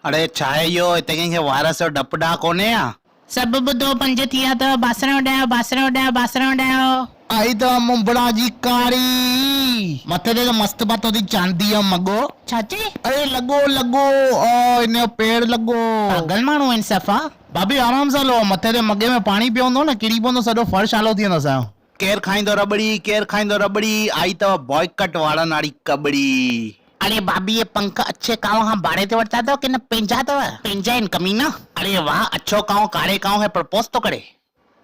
अड़े छा आहे इहो हिते कंहिंखे वायरस जो डपु ॾा कोन्हे या? सभु ॿुधो पंज थी विया अथव बासण उॾायो बासण उॾायो बासण उॾायो। आई त मुंबड़ा जी कारी मथे ते मस्त बातो थी चांदी जो मगो। छाचे? अरे लॻो लॻो इन जो पेड़ लॻो। पागल माण्हू आहिनि सफ़ा। भाभी आराम सां लो, मथे ते मगे में पाणी पियो हूंदो न किरी पवंदो, सॼो फर्श आलो थी वेंदो असांजो। केरु खाईंदो रबड़ी केरु खाईंदो रबड़ी, आई अथव बॉयकट वारनि वारी कबड़ी। अरे भाभी ये पंख अच्छे काव खां भाड़े ते वरिता अथव की न पंहिंजा अथव? पंहिंजा आहिनि कमीना। अरे वाह, अच्छो काव कारे काव खे प्रपोज तो करे।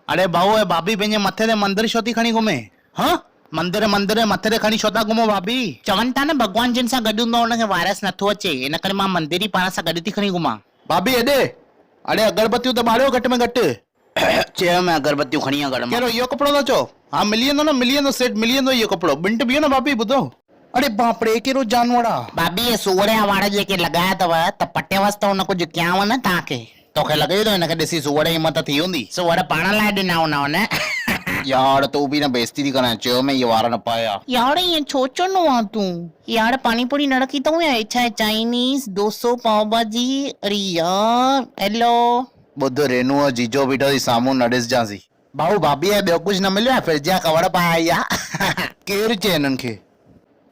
अरे भाऊ ए भाभी पंहिंजे मथे ते मंदिर छो थी खणी घुमे? हाँ मंदिर मंदिर मथे ते खणी छो था घुमो भाभी? चवनि था न भगवान जिन सां गॾु हूंदो हुनखे वायरस नथो अचे, इन करे मां मंदिर ई पाण सां गॾु थी खणी घुमां। भाभी हेॾे अरे अगरबत्तियूं त ॿारियो घटि में घटि। चयो मैं अगरबत्तियूं खणी घर में। कहिड़ो इहो कपिड़ो था चओ? हाँ मिली वेंदो न, मिली वेंदो सेट, मिली वेंदो इहो कपिड़ो। बिंट बीहो न भाभी, ॿुधो। अरे बाप रे कहिड़ो जानवर आहे भाभी। ये सूअर जा वार जेके लॻाया अथव त पटियवसि त हुन कुझु कयांव न तव्हांखे। तोखे लॻे थो हिनखे ॾिसी सूअर जी हिमत थी हूंदी? सूअर पाण लाइ ॾिना हूंदा न। यार तूं बि न बेइज्जती थी करां, चयो मैं ये वार न पाया। यार ईअं छो चवंदो आहे तूं? यार पानी पूरी न रखी अथऊं या छा? चाइनीज़ 200 पाव भाजी। अरे यार हेलो ॿुध रेनू जीजो बीठो थी साम्हूं, न ॾिसजांसी। भाऊ भाभी ॿियो कुझु न मिलियो आहे? फ्रिज जा कवर पाया आई आहे। केरु चए हिननि खे?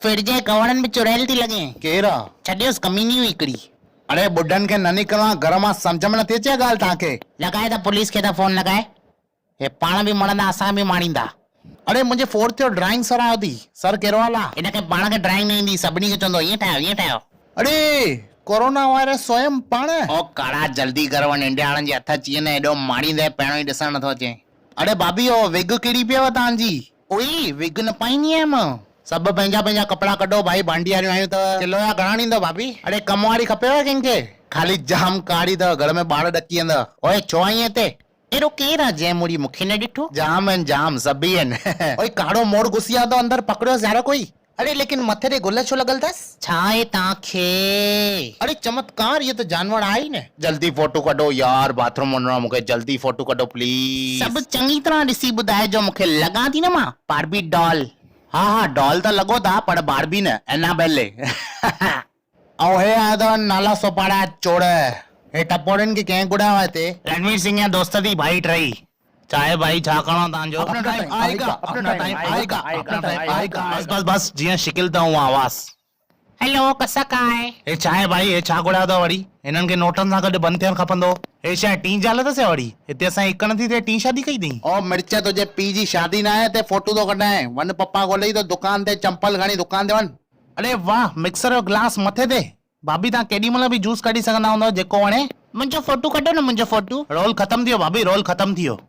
फ्रिज जे कवरनि में चुड़ैल थी लॻे। केरु आहे? छॾियोसि, कमीनी हुई हिकिड़ी। अरे बुढ़नि खे न निकिरणो आहे घर मां, सम्झ में नथी अचे ॻाल्हि तव्हांखे? लॻाए त पुलिस खे त फोन लॻाए। हे पाण बि मरंदा असां बि मारींदा। अरे मुंहिंजे फोर्थ जो ड्राइंग सर आयो थी। सर कहिड़ो हाल आहे? हिनखे पाण खे ड्राइंग न ईंदी, सभिनी खे चवंदो ईअं ठाहियो ईअं ठाहियो। अरे कोरोना वायरस स्वयं पाण। ओ काड़ा जल्दी कर वञ, इंडिया वारनि जे हथ अची वञे, एॾो मारींदे पहिरियों ई ॾिसण नथो अचे। अरे भाभी ओ विग किरी पियव तव्हांजी? उई विग न पाईंदी आहियां मां। सभु पंहिंजा पंहिंजा कपिड़ा कढो भाई, बांडी वारियूं आयूं अथव। किलो या घणा ॾींदव भाभी? अरे कम वारी खपेव कंहिंखे? खाली जाम कारी अथव, घर में ॿार ॾकी वेंदव। ओए छो आई हिते? एॾो केरु आहे जंहिं मुड़ी मूंखे न ॾिठो? जाम आहिनि जाम, सभु ई आहिनि। ओए काड़ो मोड़ घुसी आयो अथव अंदर, पकड़ियोसि यार कोई। अरे लेकिन मथे ते गुल छो लॻल अथसि? छा आहे तव्हांखे? अरे चमत्कार, ये तो जानवर आई न। जल्दी फोटो कढो यार, बाथरूम वञणो आहे मूंखे, जल्दी फोटो कढो प्लीज। सभु चङी तरह ॾिसी ॿुधाइजो, मूंखे लॻा थी न मां बारबी डॉल। हाँ हाँ डॉल त लॻो था, पर बारबी न, एनाबेले। ऐं हे आया अथव नाला सोपाड़ा चोड़। हे टपोड़नि खे कंहिं घुरायो आहे हिते? रणवीर सिंह जा दोस्त थी भाई टई। चाहे भाई छा करणो तव्हांजो? अपना टाइम आएगा, अपना टाइम आएगा, अपना टाइम आएगा। बस बस बस जीअं शिकिल त हूं आवाज़। हेलो कसक आहे? हे छा आहे भाई? हे छा घुरायो अथव वरी? हिननि खे नोटनि सां गॾु बंदि थियणु खपंदो। हे छा टी जाल अथसि वरी? हिते असां हिक नथी थिए, टी शादी कई अथई। ओ मिर्च तुंहिंजे पीउ जी शादी न आहे ते फोटो थो कढाए। वञ पप्पा ॻोल्ही त दुकान ते चंपल खणी दुकान ते वञ। अरे वाह, मिक्सर जो ग्लास मथे ते। भाभी तव्हां केॾी महिल बि जूस कढी सघंदा हूंदव जेको वणे। मुंहिंजो फोटो कढो न, मुंहिंजो फोटो। रोल ख़तम थी वियो भाभी, रोल ख़तम थी वियो।